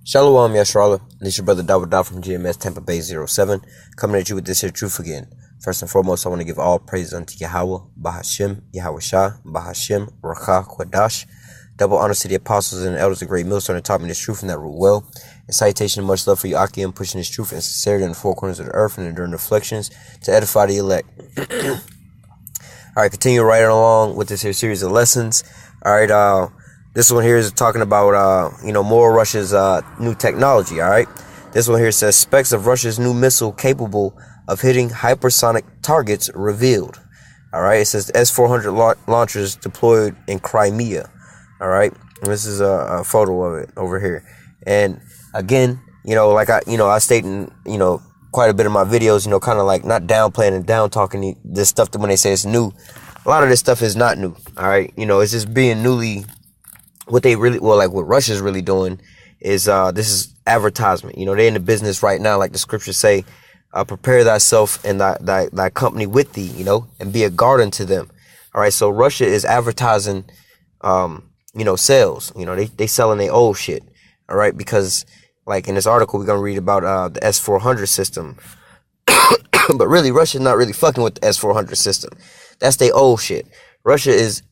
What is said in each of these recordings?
Shalom, Yashrala. This is your brother WW3 from GMS Tampa Bay 07, coming at you with this here truth again. First and foremost, I want to give all praise unto Yahweh, Bahashem, Yahweh Shah, Bahashem, Rakah, Quadash. Double honors to the apostles and the elders of great millstone that taught me this truth and that rule well. And citation and much love for you, Akim, pushing this truth and sincerity in the four corners of the earth and enduring reflections to edify the elect. Alright, continue right along with this here series of lessons. Alright, this one here is talking about, more Russia's new technology, all right? This one here says, specs of Russia's new missile capable of hitting hypersonic targets revealed, all right? It says S-400 launchers deployed in Crimea, all right? And this is a photo of it over here. And again, I state in, quite a bit of my videos, kind of like not downplaying and down-talking this stuff that when they say it's new. A lot of this stuff is not new, all right? It's just being newly... What Russia's really doing is this is advertisement. They're in the business right now, like the scriptures say, prepare thyself and thy company with thee, and be a guard unto them. All right, so Russia is advertising, sales. They selling their old shit. All right, because like in this article, we're gonna read about the S-400 system, but really Russia's not really fucking with the S-400 system. That's their old shit. Russia is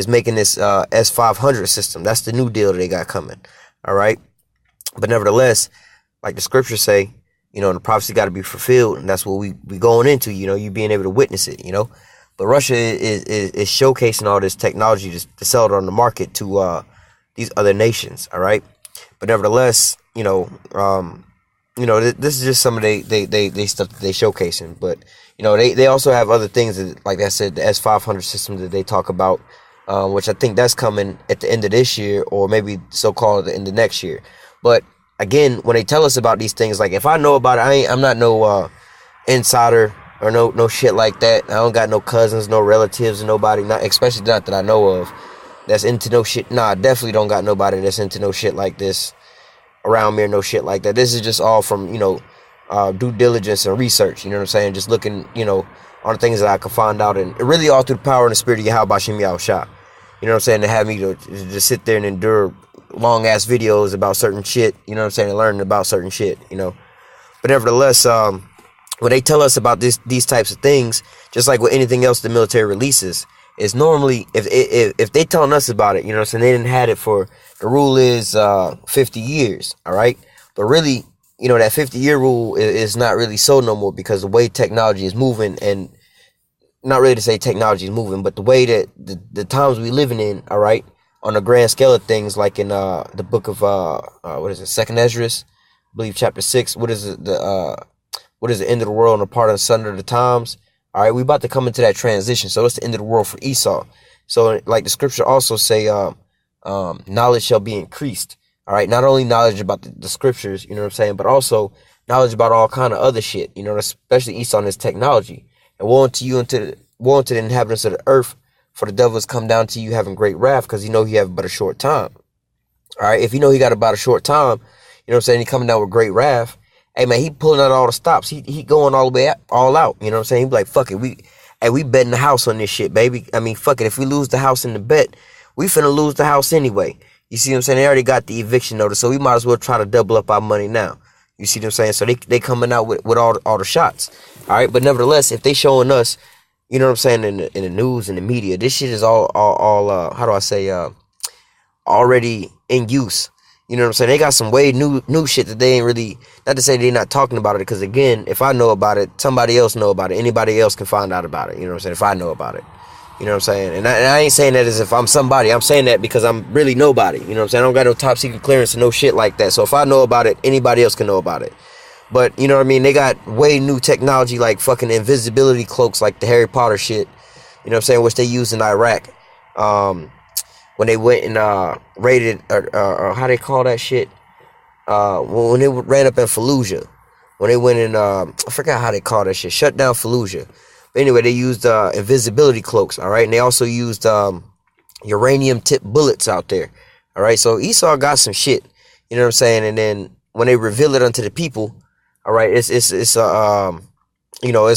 making this S-500 system. That's the new deal that they got coming. All right. But nevertheless, like the scriptures say, the prophecy got to be fulfilled. And that's what we going into, you being able to witness it, But Russia is showcasing all this technology to sell it on the market to these other nations. All right. But nevertheless, this is just some of they stuff that they showcasing. But, they also have other things that, like I said, the S-500 system that they talk about. Which I think that's coming at the end of this year, or maybe so-called the end of next year. But again, when they tell us about these things, like if I know about it, I'm not no insider or no shit like that. I don't got no cousins, no relatives, nobody, especially not that I know of, that's into no shit. Nah, I definitely don't got nobody that's into no shit like this around me or no shit like that. This is just all from due diligence and research. You know what I'm saying? Just looking, on the things that I can find out, and really all through the power and the spirit of Yahweh Bashem Yahushua. You know what I'm saying? To have me to just sit there and endure long ass videos about certain shit, you know what I'm saying, and learning about certain shit, But nevertheless, when they tell us about these types of things, just like with anything else the military releases, is normally if they telling us about it, you know what I'm saying, they didn't had it for, the rule is 50 years, all right? But really, that 50-year rule is not really so no more, because the way technology is moving, and not really to say technology is moving, but the way that the times we living in, all right, on a grand scale of things, like in the book of what is it, Second Esdras, I believe chapter 6. What is it, what is the end of the world and a part of the sun of the times? All right, we about to come into that transition. So it's the end of the world for Esau. So like the scripture also say, knowledge shall be increased. All right, not only knowledge about the scriptures, you know what I'm saying, but also knowledge about all kind of other shit, especially Esau and his technology. And woe unto you, woe unto the inhabitants of the earth, for the devil has come down to you having great wrath, because he have but a short time. All right, if he got about a short time, you know what I'm saying, he coming down with great wrath. Hey man, he pulling out all the stops. He going all the way all out. You know what I'm saying? He be like, fuck it, we betting the house on this shit, baby. I mean, fuck it, if we lose the house in the bet, we finna lose the house anyway. You see what I'm saying? They already got the eviction notice, so we might as well try to double up our money now. You see what I'm saying? So they coming out with all the shots. All right, but nevertheless, if they showing us, you know what I'm saying, in the news and the media, this shit is all how do I say, already in use. You know what I'm saying? They got some way new shit that they ain't really, not to say they're not talking about it, because again, if I know about it, somebody else know about it. Anybody else can find out about it. You know what I'm saying? If I know about it. You know what I'm saying? And I ain't saying that as if I'm somebody. I'm saying that because I'm really nobody. You know what I'm saying? I don't got no top secret clearance and no shit like that. So if I know about it, anybody else can know about it. But, you know what I mean? They got way new technology, like fucking invisibility cloaks, like the Harry Potter shit. You know what I'm saying? Which they used in Iraq. When they went and raided, or how they call that shit? When they ran up in Fallujah. When they went and, I forgot how they call that shit. Shut down Fallujah. But anyway, they used invisibility cloaks, all right? And they also used uranium-tipped bullets out there, all right? So Esau got some shit, you know what I'm saying? And then when they reveal it unto the people, all right, it's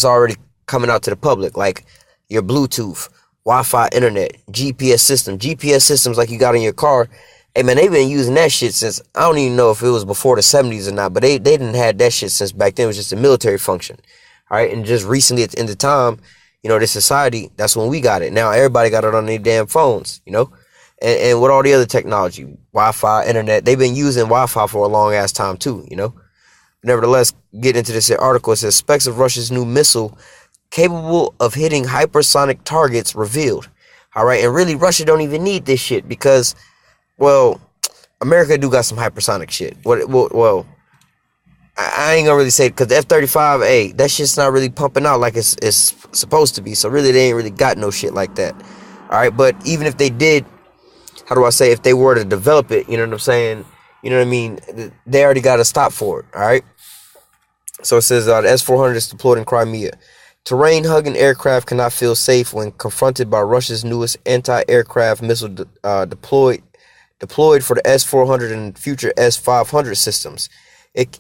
already coming out to the public, like your Bluetooth, Wi-Fi, internet, GPS systems like you got in your car. Hey man, they've been using that shit since, I don't even know if it was before the 70s or not, but they didn't have that shit since back then. It was just a military function. All right, and just recently at the end of time, you know, this society, that's when we got it. Now everybody got it on their damn phones, you know, and with all the other technology, Wi-Fi, internet, they've been using Wi-Fi for a long ass time too, you know. Nevertheless, get into this article. It says specs of Russia's new missile capable of hitting hypersonic targets revealed. All right, and really, Russia don't even need this shit because, well, America do got some hypersonic shit. Well, I ain't gonna really say it because the F-35, hey, that shit's not really pumping out like it's supposed to be. So really, they ain't really got no shit like that. All right, but even if they did, how do I say, if they were to develop it, you know what I'm saying? You know what I mean? They already got a stop for it. All right. So it says the S-400 is deployed in Crimea. Terrain-hugging aircraft cannot feel safe when confronted by Russia's newest anti-aircraft missile deployed for the S-400 and future S-500 systems. It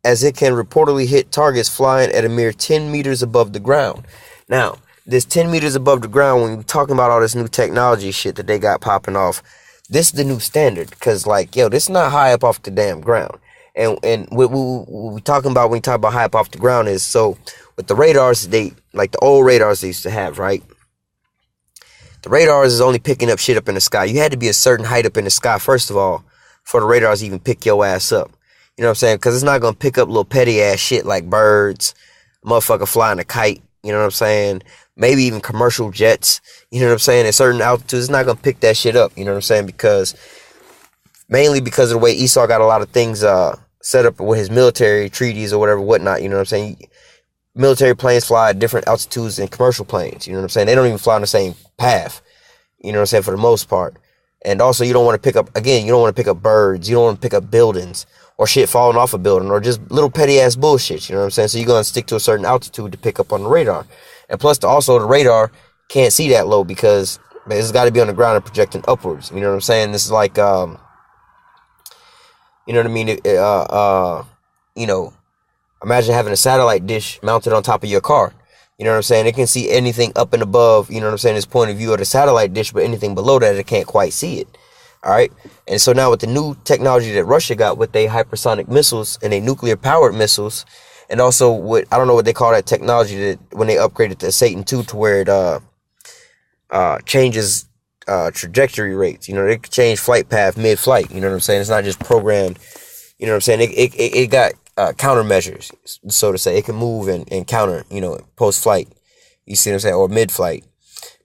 can reportedly hit targets flying at a mere 10 meters above the ground. Now, this 10 meters above the ground, when we're talking about all this new technology shit that they got popping off, this is the new standard. Because, like, yo, this is not high up off the damn ground. And what we talking about when we talk about high up off the ground is, so with the radars, they like the old radars they used to have, right? The radars is only picking up shit up in the sky. You had to be a certain height up in the sky, first of all, for the radars to even pick your ass up. You know what I'm saying? Because it's not going to pick up little petty ass shit like birds, motherfucker flying a kite, you know what I'm saying? Maybe even commercial jets, you know what I'm saying? At certain altitudes, it's not going to pick that shit up, you know what I'm saying? Because mainly because of the way Esau got a lot of things set up with his military treaties or whatever, whatnot, you know what I'm saying? Military planes fly at different altitudes than commercial planes, you know what I'm saying? They don't even fly on the same path, you know what I'm saying, for the most part. And also, you don't want to pick up, again, you don't want to pick up birds, you don't want to pick up buildings or shit falling off a building or just little petty ass bullshit, you know what I'm saying? So you're going to stick to a certain altitude to pick up on the radar. And plus, also, the radar can't see that low because it's got to be on the ground and projecting upwards, you know what I'm saying? This is like, you know what I mean? You know, imagine having a satellite dish mounted on top of your car. You know what I'm saying? It can see anything up and above, you know what I'm saying, its point of view of the satellite dish, but anything below that, it can't quite see it. All right. And so now with the new technology that Russia got with their hypersonic missiles and their nuclear powered missiles, and also what, I don't know what they call that technology that when they upgraded to Satan 2 to where it changes trajectory rates. You know, they could change flight path mid-flight. You know what I'm saying? It's not just programmed. You know what I'm saying? It got countermeasures, so to say. It can move and counter, you know, post-flight. You see what I'm saying? Or mid-flight.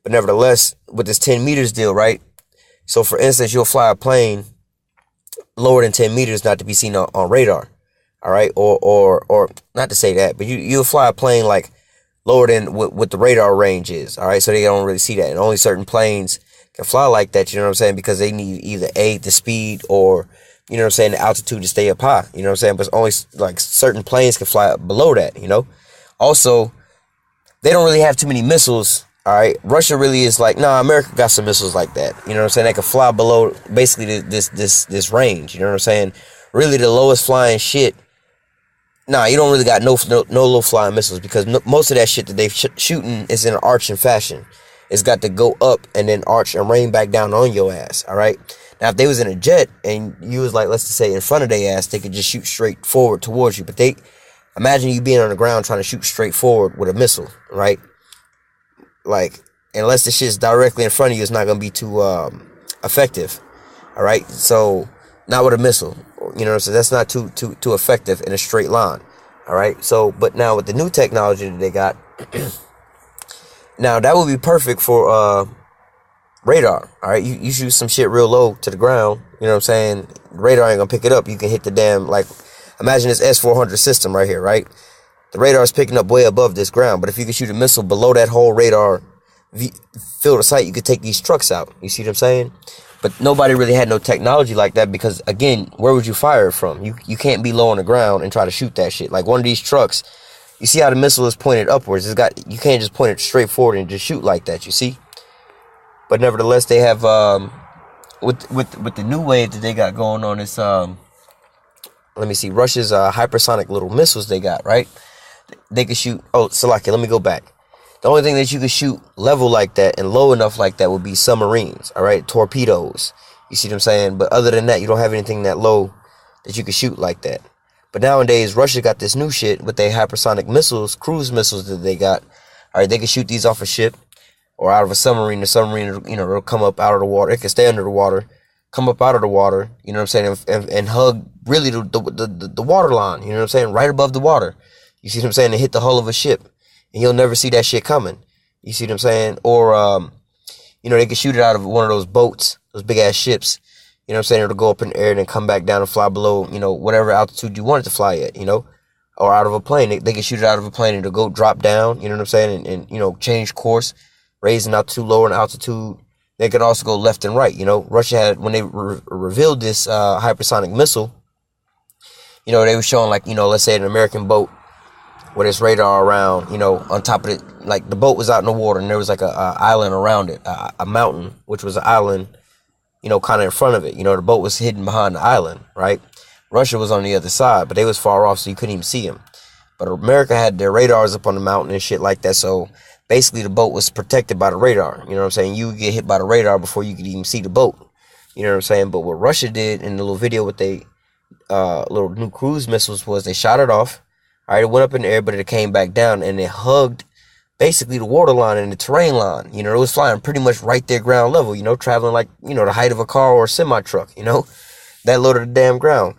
But nevertheless, with this 10 meters deal, right? So, for instance, you'll fly a plane lower than 10 meters not to be seen on radar. All right? Or not to say that, but you'll fly a plane like lower than what the radar range is. All right? So they don't really see that. And only certain planes can fly like that, you know what I'm saying? Because they need either A, the speed, or, you know what I'm saying, the altitude to stay up high. You know what I'm saying? But only like certain planes can fly up below that, you know? Also, they don't really have too many missiles. All right, Russia really is like, nah, America got some missiles like that. You know what I'm saying? They can fly below basically this range. You know what I'm saying? Really, the lowest flying shit. Nah, you don't really got no low flying missiles because most of that shit that they're shooting is in an arching fashion. It's got to go up and then arch and rain back down on your ass. All right. Now, if they was in a jet and you was like, let's just say in front of their ass, they could just shoot straight forward towards you. But they imagine you being on the ground trying to shoot straight forward with a missile, right? Like, unless the shit's directly in front of you, it's not going to be too effective. All right. So not with a missile, you know what I'm saying? That's not too effective in a straight line. All right. So, but now with the new technology that they got, now that would be perfect for radar. All right. You shoot some shit real low to the ground. You know what I'm saying? Radar ain't going to pick it up. You can hit the damn, like, imagine this S-400 system right here, right? The radar is picking up way above this ground, but if you could shoot a missile below that whole radar field of sight, you could take these trucks out. You see what I'm saying? But nobody really had no technology like that because, again, where would you fire it from? You can't be low on the ground and try to shoot that shit. Like one of these trucks, you see how the missile is pointed upwards. You can't just point it straight forward and just shoot like that. You see? But nevertheless, they have with the new wave that they got going on is let me see, Russia's hypersonic little missiles they got, right? They could shoot, Salaki, let me go back. The only thing that you could shoot level like that and low enough like that would be submarines, all right? Torpedoes, You see what I'm saying? But other than that, you don't have anything that low that you can shoot like that. But nowadays, Russia got this new shit with their hypersonic missiles, cruise missiles that they got. All right, they can shoot these off a ship or out of a submarine. The submarine, you know, it'll come up out of the water. It can stay under the water, come up out of the water, you know what I'm saying, and hug really the water line, you know what I'm saying, right above the water. You see what I'm saying? And hit the hull of a ship, and you'll never see that shit coming. You see what I'm saying? Or, you know, they can shoot it out of one of those boats, those big-ass ships. You know what I'm saying? It'll go up in the air and then come back down and fly below, you know, whatever altitude you want it to fly at, you know, or out of a plane. They can shoot it out of a plane and it'll go drop down, you know what I'm saying, and you know, change course, raising altitude, lowering altitude. They can also go left and right, you know. Russia had, when they revealed this hypersonic missile, you know, they were showing, like, you know, let's say an American boat with its radar around, you know, on top of it. Like, the boat was out in the water and there was like a island around it, a mountain, which was an island, you know, kind of in front of it. You know, the boat was hidden behind the island, right? Russia was on the other side, but they was far off, so you couldn't even see them. But America had their radars up on the mountain and shit like that, so basically the boat was protected by the radar. You know what I'm saying? You would get hit by the radar before you could even see the boat. You know what I'm saying? But what Russia did in the little video with they little new cruise missiles was they shot it off. All right, it went up in the air, but it came back down, and it hugged basically the water line and the terrain line. You know, it was flying pretty much right there ground level, you know, traveling like, you know, the height of a car or a semi-truck, you know, that low to the damn ground.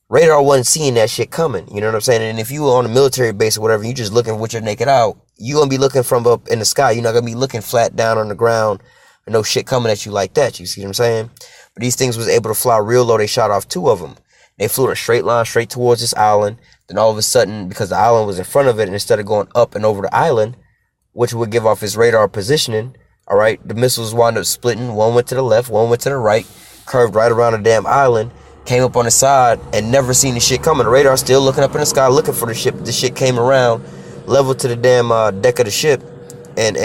Radar wasn't seeing that shit coming, you know what I'm saying? And if you were on a military base or whatever, you just looking with your naked eye, you're going to be looking from up in the sky. You're not going to be looking flat down on the ground and no shit coming at you like that. You see what I'm saying? But these things was able to fly real low. They shot off 2 of them. They flew in a straight line straight towards this island. Then all of a sudden, because the island was in front of it, and instead of going up and over the island, which would give off its radar positioning, all right, the missiles wound up splitting. One went to the left, one went to the right, curved right around the damn island, came up on the side, and never seen the shit coming. The radar still looking up in the sky, looking for the ship. The shit came around, level to the damn deck of the ship, and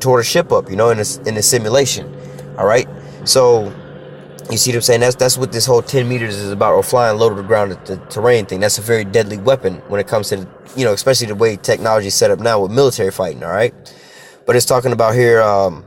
tore the ship up, you know, in the simulation, all right? So, you see what I'm saying? That's what this whole 10 meters is about, or flying low to the ground, the terrain thing. That's a very deadly weapon when it comes to, you know, especially the way technology is set up now with military fighting, all right? But it's talking about here the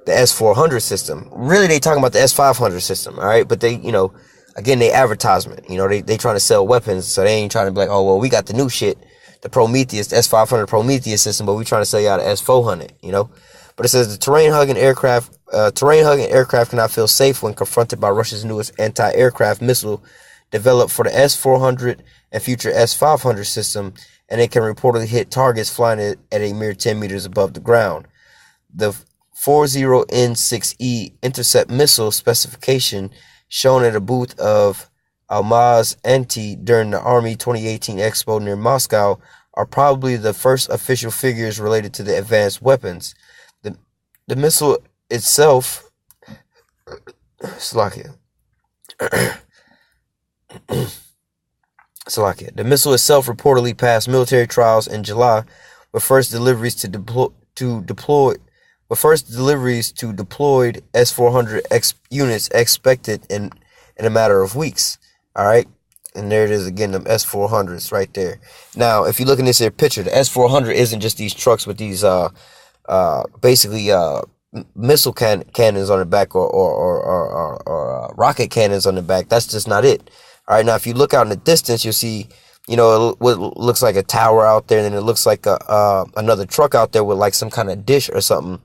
S-400 system. Really, they talking about the S-500 system, all right? But they, you know, again, they advertisement. You know, they trying to sell weapons, so they ain't trying to be like, oh, well, we got the new shit, the Prometheus, the S-500 Prometheus system, but we trying to sell y'all the S-400, you know? But it says the terrain-hugging aircraft cannot feel safe when confronted by Russia's newest anti-aircraft missile developed for the S-400 and future S-500 system, and it can reportedly hit targets flying at a mere 10 meters above the ground. The 40N6E intercept missile specification shown at a booth of Almaz Anti during the Army 2018 Expo near Moscow are probably the first official figures related to the advanced weapons. The missile itself, Slovakia. The missile itself reportedly passed military trials in July, with first deliveries to deployed S-400 units expected in a matter of weeks. All right, and there it is again, them S-400s right there. Now, if you look in this here picture, the S-400 isn't just these trucks with these basically missile cannons on the back or rocket cannons on the back. That's just not it. All right, now if you look out in the distance, you'll see, you know, what looks like a tower out there, and then it looks like another truck out there with like some kind of dish or something,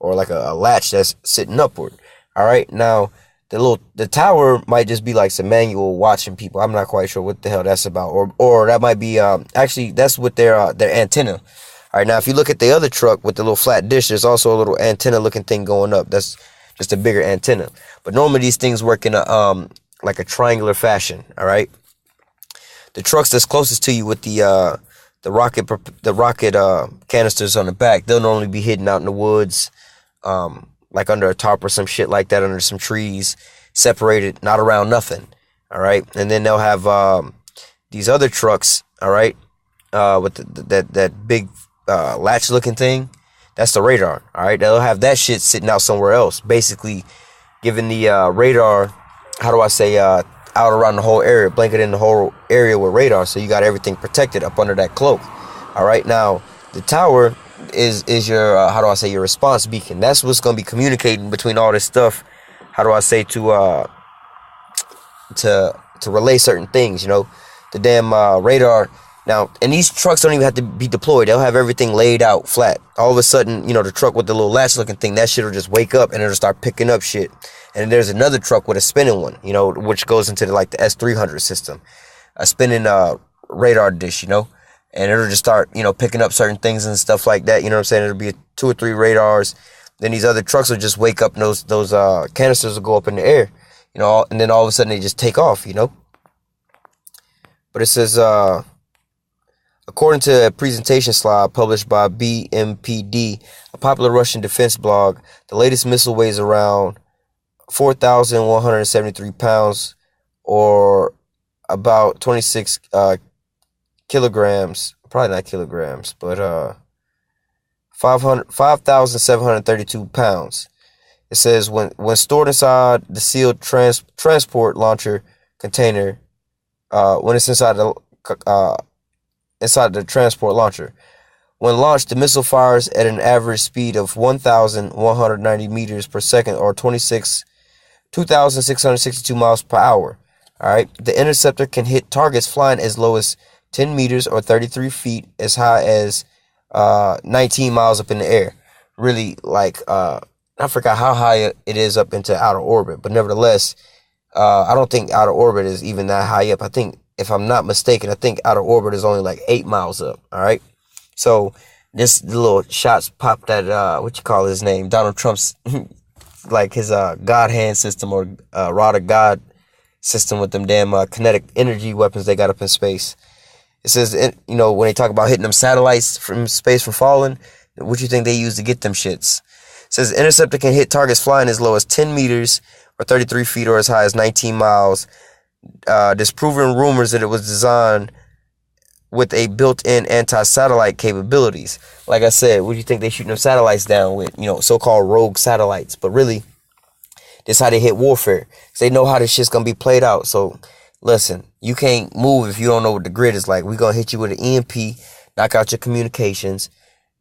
or like a latch that's sitting upward. All right, now the tower might just be like some manual watching people. I'm not quite sure what the hell that's about, or that might be actually that's what their antenna. All right, now if you look at the other truck with the little flat dish, there's also a little antenna looking thing going up. That's just a bigger antenna. But normally these things work in a like a triangular fashion. All right, the trucks that's closest to you with the rocket canisters on the back, they'll normally be hidden out in the woods, like under a tarp or some shit like that, under some trees, separated, not around nothing. All right, and then they'll have these other trucks. All right, with that big latch looking thing, that's the radar. All right, they'll have that shit sitting out somewhere else, basically giving the radar, how do I say, out around the whole area, blanket in the whole area with radar, so you got everything protected up under that cloak. All right, now the tower is your how do I say, your response beacon. That's what's going to be communicating between all this stuff, how do I say, to relay certain things, you know. The damn radar. Now, and these trucks don't even have to be deployed. They'll have everything laid out flat. All of a sudden, you know, the truck with the little latch looking thing, that shit will just wake up and it'll start picking up shit. And then there's another truck with a spinning one, you know, which goes into like the S300 system, a spinning radar dish, you know, and it'll just start, you know, picking up certain things and stuff like that. You know what I'm saying? It'll be 2 or 3 radars. Then these other trucks will just wake up and those canisters will go up in the air, you know, and then all of a sudden they just take off, you know. But it says, according to a presentation slide published by BMPD, a popular Russian defense blog, the latest missile weighs around 4,173 pounds, or about 26 kilograms. Probably not kilograms, but 5,732 pounds. It says when stored inside the sealed transport launcher container, when it's inside the transport launcher. When launched, the missile fires at an average speed of 1,190 meters per second, or 2,662 miles per hour. All right. The interceptor can hit targets flying as low as 10 meters or 33 feet, as high as 19 miles up in the air. Really, like, I forgot how high it is up into outer orbit, but nevertheless, I don't think outer orbit is even that high up. I think, if I'm not mistaken, I think outer orbit is only like 8 miles up. All right. So this little shots popped at, what you call his name? Donald Trump's, like his, God hand system, or, rod of God system, with them damn, kinetic energy weapons they got up in space. It says, you know, when they talk about hitting them satellites from space from falling, what you think they use to get them shits? It says the interceptor can hit targets flying as low as 10 meters or 33 feet, or as high as 19 miles. Disproving rumors that it was designed with a built-in anti-satellite capabilities. Like I said, what do you think they shooting them satellites down with? You know, so-called rogue satellites. But really, this how they hit warfare. 'Cause they know how this shit's gonna be played out. So listen, you can't move if you don't know what the grid is like. We're gonna hit you with an EMP, knock out your communications,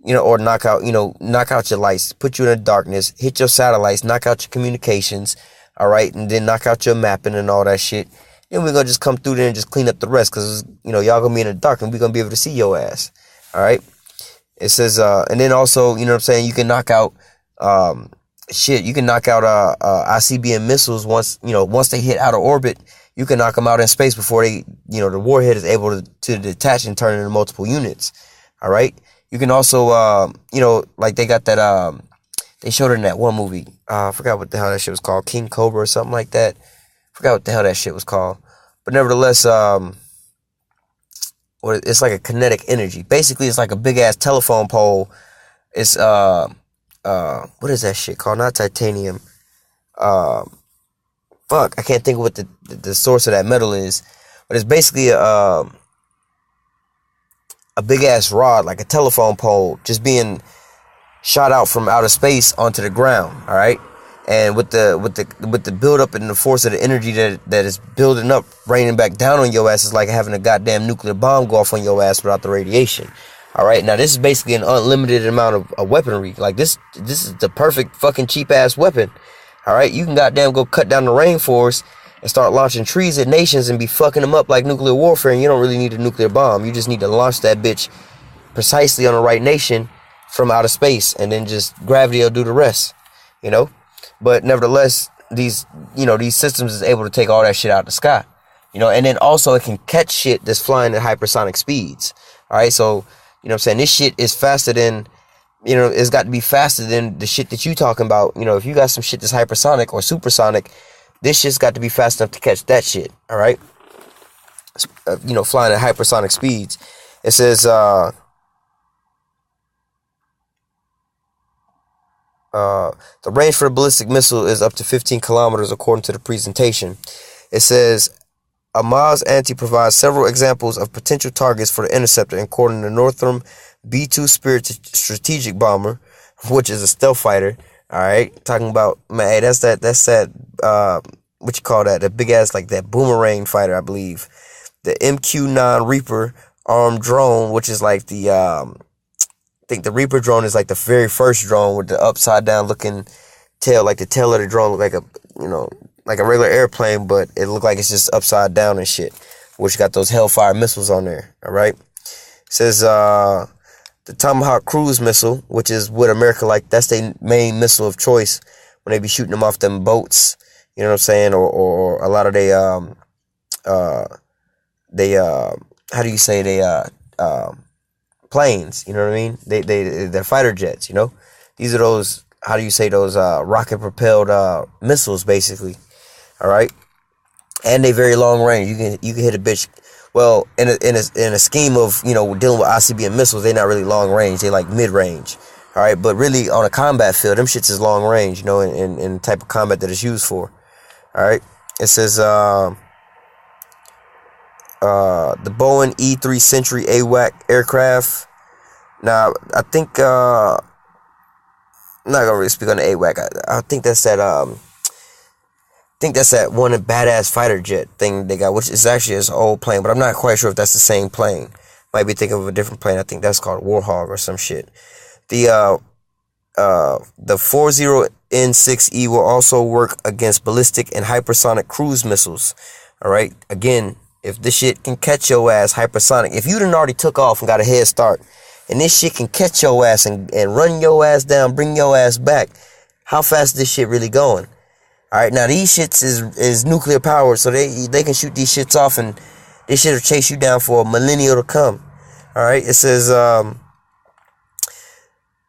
you know, or knock out your lights, put you in the darkness, hit your satellites, knock out your communications, all right, and then knock out your mapping and all that shit. Then we're gonna just come through there and just clean up the rest, because, you know, y'all gonna be in the dark and we're gonna be able to see your ass. All right. It says, and then also, you know what I'm saying, you can knock out you can knock out ICBM missiles once they hit out of orbit. You can knock them out in space before they, you know, the warhead is able to detach and turn into multiple units. All right. You can also, you know, like they got that, they showed it in that one movie. I forgot what the hell that shit was called. King Cobra or something like that. Forgot what the hell that shit was called. But nevertheless, it's like a kinetic energy. Basically, it's like a big ass telephone pole. It's, what is that shit called? Not titanium. Fuck, I can't think of what the source of that metal is. But it's basically a big ass rod, like a telephone pole, just being shot out from outer space onto the ground. All right. And with the build up and the force of the energy that is building up, raining back down on your ass, is like having a goddamn nuclear bomb go off on your ass without the radiation. All right, now this is basically an unlimited amount of weaponry. Like this is the perfect fucking cheap ass weapon. All right, you can goddamn go cut down the rainforest and start launching trees at nations and be fucking them up like nuclear warfare. And you don't really need a nuclear bomb. You just need to launch that bitch precisely on the right nation from outer space, and then just gravity will do the rest. You know. But nevertheless, these systems is able to take all that shit out of the sky, you know, and then also it can catch shit that's flying at hypersonic speeds. All right. So, you know what I'm saying? This shit is faster than, you know, it's got to be faster than the shit that you talking about. You know, if you got some shit that's hypersonic or supersonic, this shit's got to be fast enough to catch that shit. All right. You know, flying at hypersonic speeds. It says, the range for a ballistic missile is up to 15 kilometers, according to the presentation. It says, a Maz Anti provides several examples of potential targets for the interceptor, according to Northrop B-2 Spirit strategic bomber, which is a stealth fighter. All right, talking about, man, hey, that's that, what you call that? The big ass, like that boomerang fighter, I believe. The MQ-9 Reaper armed drone, which is like the, I think the Reaper drone is like the very first drone with the upside down looking tail, like the tail of the drone look like like a regular airplane, but it looked like it's just upside down and shit. Which got those Hellfire missiles on there. All right. It says the Tomahawk cruise missile, which is what America like. That's their main missile of choice when they be shooting them off them boats. You know what I'm saying? Or a lot of how do you say planes? You know what I mean? They're fighter jets. You know, these are those. How do you say those rocket propelled missiles, basically? All right. And they very long range. You can hit a bitch. Well, in a scheme of dealing with ICBM missiles, they're not really long range. They like mid range. All right, but really on a combat field, them shits is long range. In the type of combat that it's used for. All right. It says the Boeing E-3 Century AWAC aircraft. Now I think I'm not gonna really speak on the AWAC. I think that's that one badass fighter jet thing they got, which is actually an old plane, but I'm not quite sure if that's the same plane. Might be thinking of a different plane. I think that's called Warhog or some shit. The 40N6E will also work against ballistic and hypersonic cruise missiles. All right. Again, if this shit can catch your ass hypersonic, if you done already took off and got a head start, and this shit can catch your ass and run your ass down, bring your ass back, how fast is this shit really going? All right, now these shits is nuclear powered, so they can shoot these shits off, and this shit will chase you down for a millennia to come. All right, it says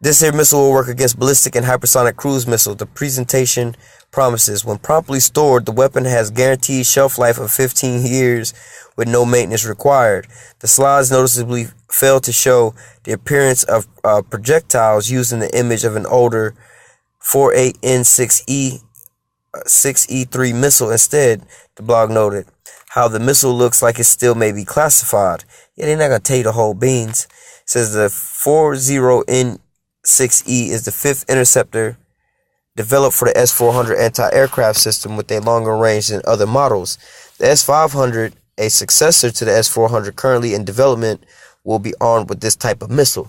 this here missile will work against ballistic and hypersonic cruise missiles. The presentation promises, when properly stored, the weapon has guaranteed shelf life of 15 years with no maintenance required. The slides noticeably fail to show the appearance of projectiles using the image of an older 48N6E 6E3 missile. Instead, the blog noted how the missile looks like it still may be classified. Yeah, they're not going to tell you the whole beans. It says the 40N6E is the fifth interceptor developed for the S-400 anti-aircraft system with a longer range than other models. The S-500, a successor to the S-400 currently in development, will be armed with this type of missile.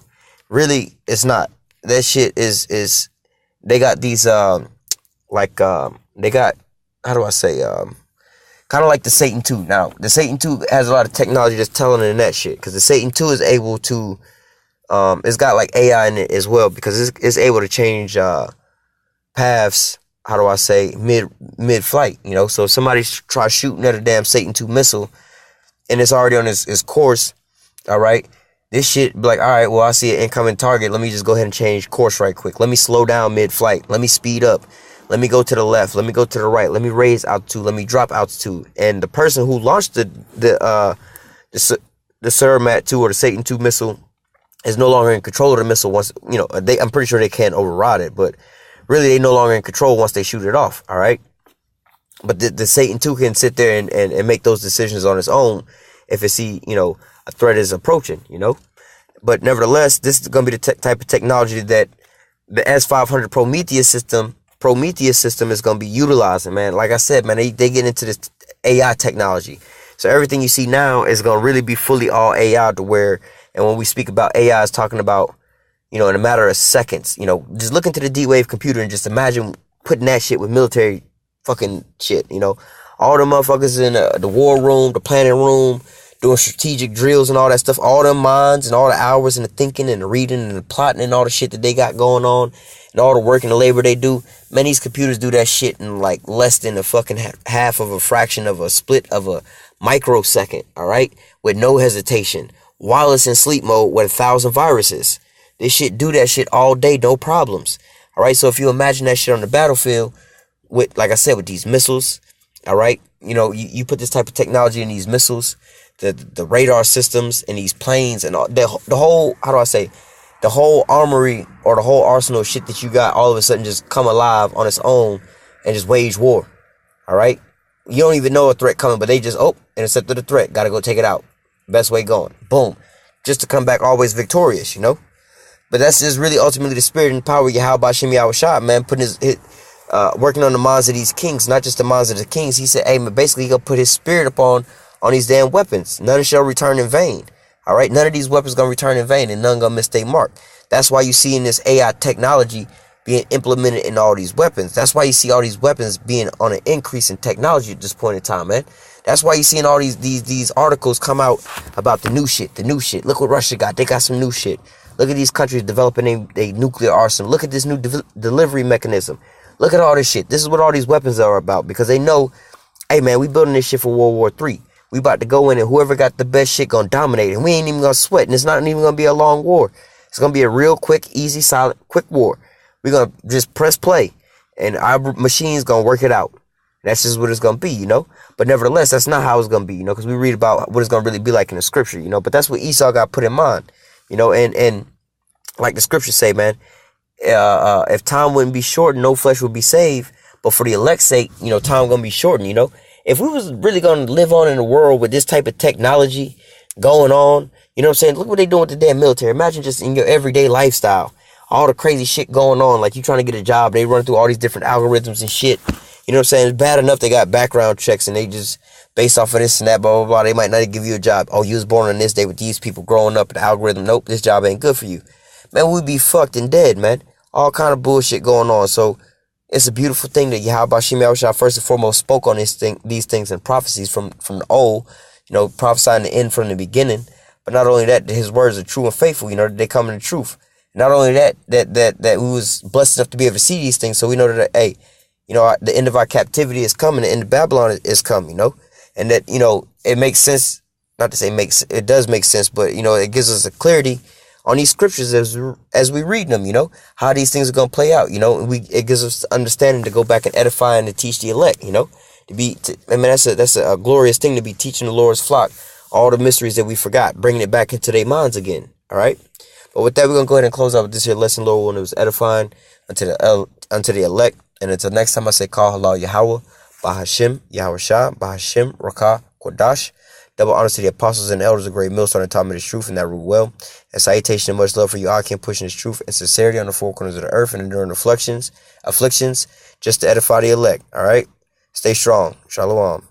Really, it's not. That shit is they got these they got, how do I say, kind of like the Satan II. Now, the Satan II has a lot of technology that's telling in that shit, because the Satan II is able to, it's got like AI in it as well, because it's able to change paths, how do I say, mid-flight, So if somebody tries shooting at a damn Satan II missile, and it's already on its course, all right, this shit be like, all right, well, I see an incoming target. Let me just go ahead and change course right quick. Let me slow down mid-flight. Let me speed up. Let me go to the left. Let me go to the right. Let me raise altitude. Let me drop altitude. And the person who launched the Surmat 2 or the Satan 2 missile is no longer in control of the missile once, I'm pretty sure they can't override it, but really they no longer in control once they shoot it off. All right. But the Satan 2 can sit there and make those decisions on its own if it see, a threat is approaching, But nevertheless, this is going to be the type of technology that the S-500 Prometheus system is going to be utilizing, man. Like I said, man, they get into this AI technology. So everything you see now is going to really be fully all AI to where, and when we speak about AI, it's talking about, in a matter of seconds, just look into the D-Wave computer and just imagine putting that shit with military fucking shit, all the motherfuckers in the war room, the planning room, doing strategic drills and all that stuff, all them minds and all the hours and the thinking and the reading and the plotting and all the shit that they got going on and all the work and the labor they do. Man, these computers do that shit in like less than a fucking half of a fraction of a split of a microsecond, all right? With no hesitation. While it's in sleep mode with 1,000 viruses. This shit do that shit all day, no problems. All right, so if you imagine that shit on the battlefield with, like I said, with these missiles, all right? You put this type of technology in these missiles, the radar systems and these planes and all, the whole, how do I say, the whole armory or the whole arsenal of shit that you got all of a sudden just come alive on its own and just wage war. All right. You don't even know a threat coming, but they just, intercepted the threat. Got to go take it out. Best way going. Boom. Just to come back always victorious, But that's just really ultimately the spirit and power of Yahweh Shem Yahweh Shah, man, putting working on the minds of these kings, not just the minds of the kings. He said, hey, man, basically he'll put his spirit upon these damn weapons. None shall return in vain. All right. None of these weapons going to return in vain and none going to miss their mark. That's why you see in this AI technology being implemented in all these weapons. That's why you see all these weapons being on an increase in technology at this point in time, man. That's why you're seeing all these articles come out about the new shit. Look what Russia got. They got some new shit. Look at these countries developing a nuclear arsenal. Look at this new delivery mechanism. Look at all this shit. This is what all these weapons are about, because they know, hey man, we building this shit for World War III. We about to go in, and whoever got the best shit gonna dominate, and we ain't even gonna sweat, and it's not even gonna be a long war. It's gonna be a real quick, easy, silent, quick war. We're gonna just press play, and our machines gonna work it out. That's just what it's gonna be, you know. But nevertheless, that's not how it's gonna be, you know, because we read about what it's gonna really be like in the scripture, you know. But that's what Esau got put in mind, you know. And like the scriptures say, man, if time wouldn't be shortened, no flesh would be saved. But for the elect's sake, you know, time gonna be shortened, you know. If we was really gonna live on in a world with this type of technology going on, you know what I'm saying? Look what they doing with the damn military. Imagine just in your everyday lifestyle, all the crazy shit going on, like you trying to get a job, they run through all these different algorithms and shit. You know what I'm saying? It's bad enough they got background checks, and they just, based off of this and that, blah, blah, blah, they might not give you a job. Oh, you was born on this day with these people growing up in the algorithm. Nope, this job ain't good for you. Man, we'd be fucked and dead, man. All kind of bullshit going on. So it's a beautiful thing that Yahweh Shem Yahushua first and foremost spoke on these things and prophecies from the old, you know, prophesying the end from the beginning. But not only that, his words are true and faithful, you know, they come in the truth. Not only that we was blessed enough to be able to see these things, so we know that, hey, you know, the end of our captivity is coming, the end of Babylon is coming, you know, and that, you know, it makes sense, not to say it does make sense, but, you know, it gives us a clarity on these scriptures as we read them, you know, how these things are going to play out, you know, and it gives us understanding to go back and edify and to teach the elect, you know, I mean, that's a glorious thing to be teaching the Lord's flock all the mysteries that we forgot, bringing it back into their minds again, all right? But with that, we're going to go ahead and close out with this here lesson, Lord, when it was edifying unto the elect. And until next time, I say, call halal Yahweh, Bahashim, Yahweh Shah, Bahashim, Rakah, Kodash. Double honors to the apostles and the elders of great millstone and time of this truth, and that rule well. And salutation and much love for you, I can pushing this truth and sincerity on the four corners of the earth and enduring afflictions, just to edify the elect. All right? Stay strong. Shalom.